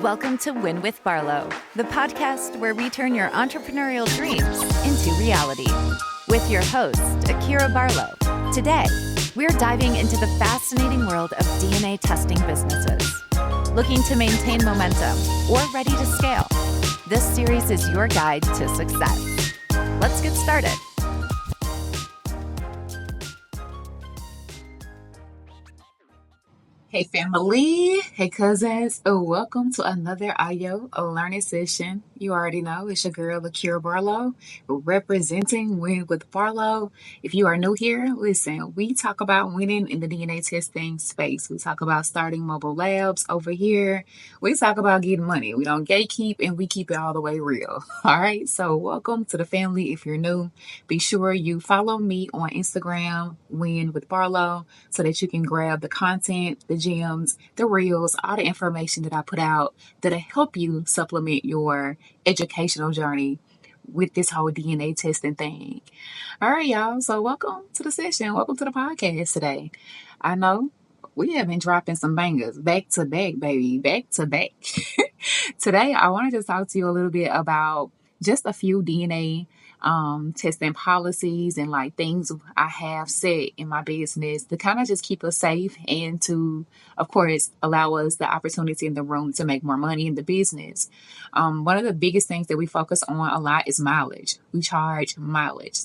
Welcome to Win With Barlow, the podcast where we turn your entrepreneurial dreams into reality. With your host, Akira Barlow. Today, we're diving into the fascinating world of DNA testing businesses. Looking to maintain momentum or ready to scale? This series is your guide to success. Let's get started. Hey family, hey cousins, welcome to another audio learning session. You already know it's your girl Akira Barlow representing Win With Barlow. If you are new here, listen, we talk about winning in the DNA testing space. We talk about starting mobile labs over here. We talk about getting money. We don't gatekeep and we keep it all the way real. All right, so welcome to the family. If you're new, be sure you follow me on Instagram, Win With Barlow, so that you can grab the content, the gems, the reels, all the information that I put out that'll help you supplement your educational journey with this whole DNA testing thing. All right, y'all. So welcome to the session. Welcome to the podcast today. I know we have been dropping some bangers back to back, baby, back to back. Today, I wanted to talk to you a little bit about just a few DNA testing policies and like things I have set in my business to kind of just keep us safe and to, of course, allow us the opportunity in the room to make more money in the business. One of the biggest things that we focus on a lot is mileage. We charge mileage.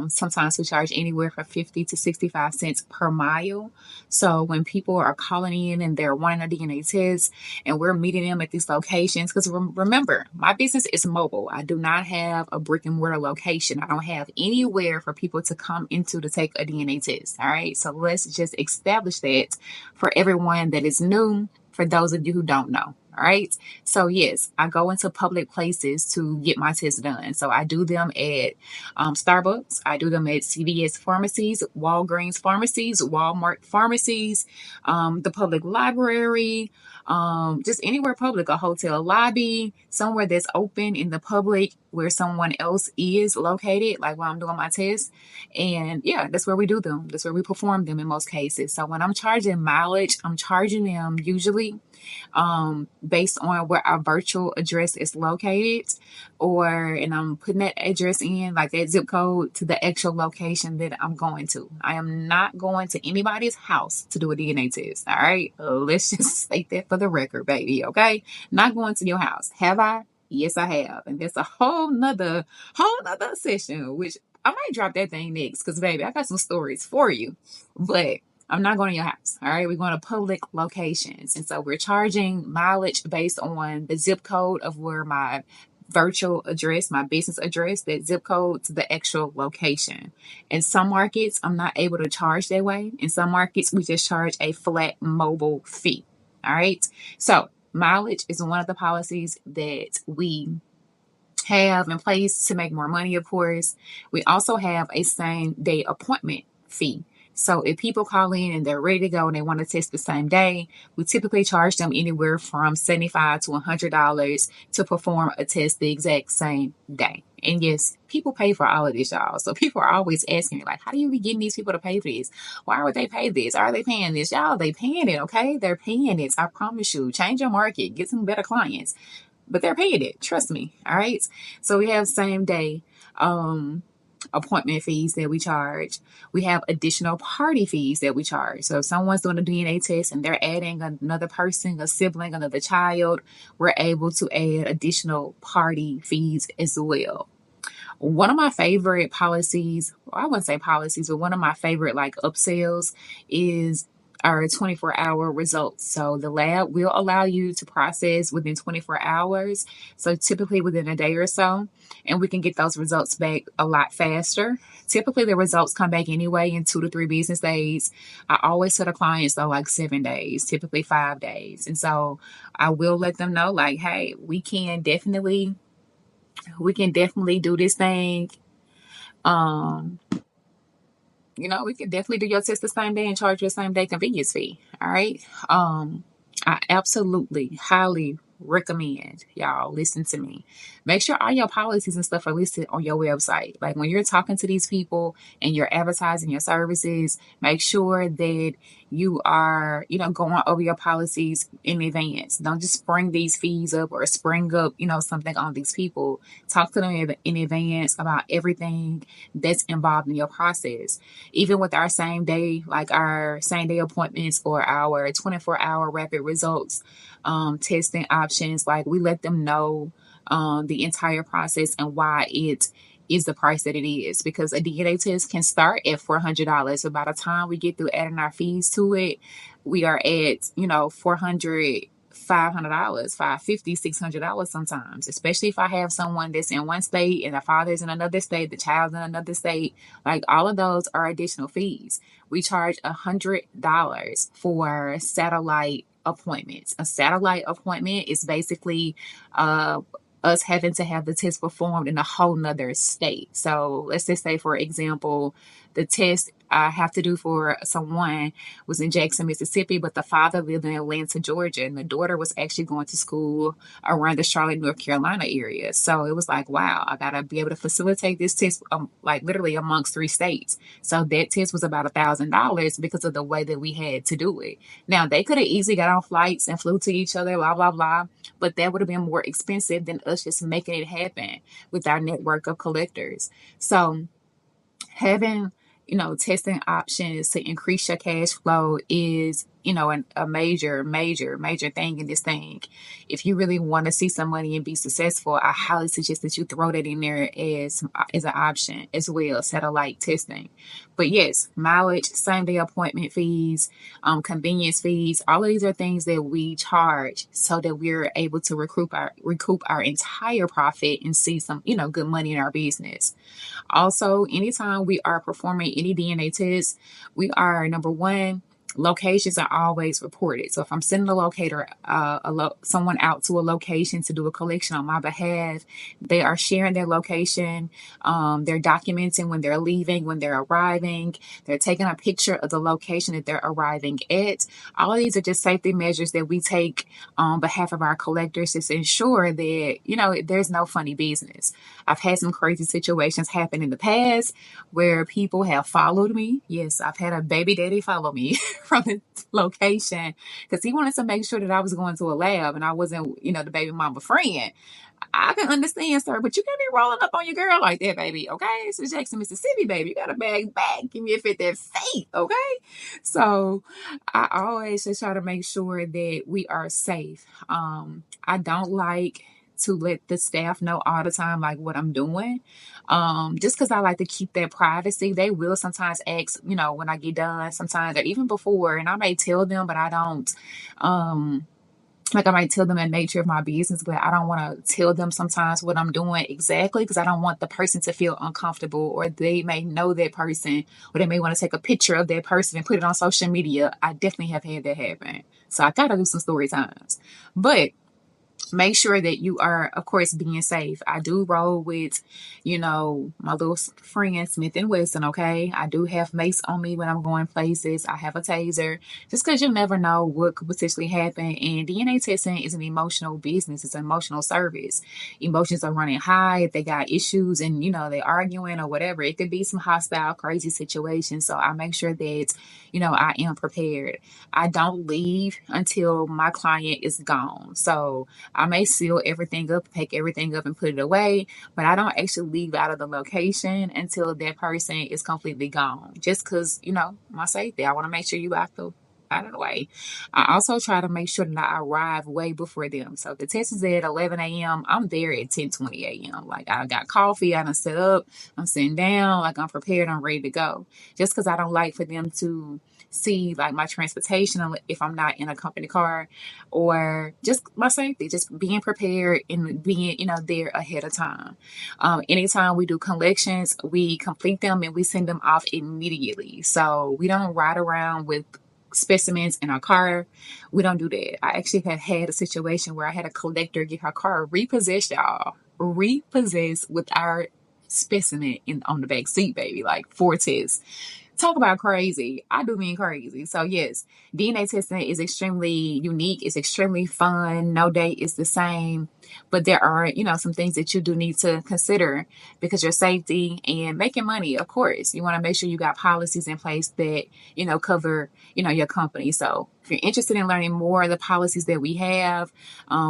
Sometimes we charge anywhere from 50 to 65 cents per mile. So when people are calling in and they're wanting a DNA test and we're meeting them at these locations, because remember, my business is mobile. I do not have a brick and mortar location. I don't have anywhere for people to come into to take a DNA test. All right. So let's just establish that for everyone that is new, for those of you who don't know. All right. So yes, I go into public places to get my tests done. So I do them at Starbucks. I do them at CVS pharmacies, Walgreens pharmacies, Walmart pharmacies, the public library, just anywhere public, a hotel lobby, somewhere that's open in the public where someone else is located, like while I'm doing my test. And yeah, that's where we do them. That's where we perform them in most cases. So when I'm charging mileage, I'm charging them usually based on where our virtual address is located, and I'm putting that address in, like that zip code, to the actual location that I'm going to. I am not going to anybody's house to do a DNA test. All right. Let's just state that for the record, baby. Okay. Not going to your house. Have I? Yes, I have. And that's a whole nother session, which I might drop that thing next because, baby, I got some stories for you. But I'm not going to your house. All right. We're going to public locations. And so we're charging mileage based on the zip code of where my virtual address, my business address, that zip code to the actual location. In some markets, I'm not able to charge that way. In some markets, we just charge a flat mobile fee. All right. So mileage is one of the policies that we have in place to make more money, of course. We also have a same day appointment fee. So if people call in and they're ready to go and they want to test the same day, we typically charge them anywhere from $75 to $100 to perform a test the exact same day. And yes, people pay for all of this, y'all. So people are always asking me, like, how do you be getting these people to pay for this? Why would they pay this? Are they paying this? Y'all, they paying it, okay? They're paying it. I promise you. Change your market. Get some better clients. But they're paying it. Trust me. All right? So we have same day appointment fees that we charge. We have additional party fees that we charge. So if someone's doing a DNA test and they're adding another person, a sibling, another child, we're able to add additional party fees as well. One of my favorite policies, or I wouldn't say policies, but one of my favorite like upsells is our 24-hour results. So the lab will allow you to process within 24 hours. So typically within a day or so, and we can get those results back a lot faster. Typically the results come back anyway in 2 to 3 business days. I always tell the clients though, like 7 days, typically 5 days. And so I will let them know like, hey, we can definitely do this thing. We can definitely do your test the same day and charge you a same day convenience fee. All right. I absolutely highly recommend, y'all, listen to me. Make sure all your policies and stuff are listed on your website. Like when you're talking to these people and you're advertising your services, make sure that you are, going over your policies in advance. Don't just spring these fees up or spring up, something on these people. Talk to them in advance about everything that's involved in your process. Even with our same day, like our same day appointments or our 24-hour rapid results testing options, like we let them know the entire process and why it is the price that it is, because a DNA test can start at $400. So by the time we get through adding our fees to it, we are at, $400, $500, $550, $600 sometimes, especially if I have someone that's in one state and the father's in another state, the child's in another state. Like all of those are additional fees. We charge $100 for satellite appointments. A satellite appointment is basically us having to have the test performed in a whole nother state. So let's just say, for example, the test I have to do for someone was in Jackson, Mississippi, but the father lived in Atlanta, Georgia, and the daughter was actually going to school around the Charlotte, North Carolina area. So it was like, wow, I got to be able to facilitate this test, like literally amongst 3 states. So that test was about $1,000 because of the way that we had to do it. Now, they could have easily got on flights and flew to each other, blah, blah, blah, but that would have been more expensive than us just making it happen with our network of collectors. So having, testing options to increase your cash flow is, a major, major, major thing in this thing. If you really want to see some money and be successful, I highly suggest that you throw that in there as an option as well, satellite testing. But yes, mileage, same day appointment fees, convenience fees, all of these are things that we charge so that we're able to recoup our entire profit and see some, good money in our business. Also, anytime we are performing any DNA tests, we are, number one, locations are always reported. So if I'm sending a locator, someone out to a location to do a collection on my behalf, they are sharing their location. They're documenting when they're leaving, when they're arriving. They're taking a picture of the location that they're arriving at. All of these are just safety measures that we take on behalf of our collectors to ensure that, there's no funny business. I've had some crazy situations happen in the past where people have followed me. Yes, I've had a baby daddy follow me from the location because he wanted to make sure that I was going to a lab and I wasn't, the baby mama friend. I can understand, sir, but you can't be rolling up on your girl like that, baby. Okay, it's Jackson, Mississippi, baby. You got a bag back. Give me a fit that feet, okay? So I always just try to make sure that we are safe. I don't like to let the staff know all the time, like what I'm doing. Just because I like to keep that privacy. They will sometimes ask, when I get done sometimes, or even before, and I may tell them, but I don't, like I might tell them the nature of my business, but I don't want to tell them sometimes what I'm doing exactly because I don't want the person to feel uncomfortable, or they may know that person, or they may want to take a picture of that person and put it on social media. I definitely have had that happen. So I got to do some story times, but make sure that you are, of course, being safe. I do roll with, my little friend, Smith & Wesson, okay? I do have mace on me when I'm going places. I have a taser, just because you never know what could potentially happen. And DNA testing is an emotional business. It's an emotional service. Emotions are running high. If they got issues and, they're arguing or whatever, it could be some hostile, crazy situations. So I make sure that, I am prepared. I don't leave until my client is gone. So I may seal everything up, pack everything up and put it away, but I don't actually leave out of the location until that person is completely gone. Just because, my safety. I want to make sure you out of the way. I also try to make sure that I arrive way before them. So if the test is at 11 a.m., I'm there at 10:20 a.m. Like I got coffee, I done set up, I'm sitting down, like I'm prepared, I'm ready to go. Just because I don't like for them to see like my transportation if I'm not in a company car, or just my safety, just being prepared and being, there ahead of time. Anytime we do collections, we complete them and we send them off immediately. So we don't ride around with specimens in our car. We don't do that. I actually have had a situation where I had a collector get her car repossessed, y'all. Repossessed with our specimen on the back seat, baby, like 4 tests. Talk about crazy. I do mean crazy. So yes, DNA testing is extremely unique. It's extremely fun. No day is the same, but there are, some things that you do need to consider because your safety and making money, of course, you want to make sure you got policies in place that, cover, your company. So if you're interested in learning more of the policies that we have,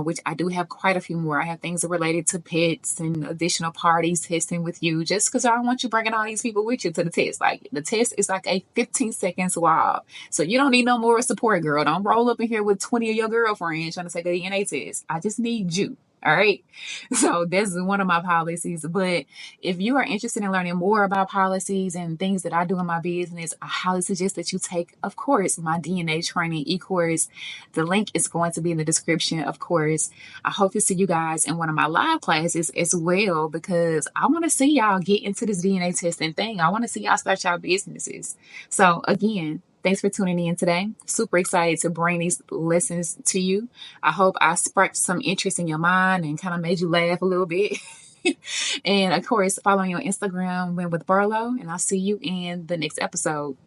which I do have quite a few more. I have things related to pets and additional parties testing with you just because I don't want you bringing all these people with you to the test. Like the test is like a 15 second swab. So you don't need no more support, girl. Don't roll up in here with 20 of your girlfriends trying to take a DNA test. I just need you. All right. So that's one of my policies. But if you are interested in learning more about policies and things that I do in my business, I highly suggest that you take, of course, my DNA training e-course. The link is going to be in the description, of course. I hope to see you guys in one of my live classes as well, because I want to see y'all get into this DNA testing thing. I want to see y'all start y'all businesses. So again, thanks for tuning in today. Super excited to bring these lessons to you. I hope I sparked some interest in your mind and kind of made you laugh a little bit. And of course, follow me on Instagram, Win With Barlow, and I'll see you in the next episode.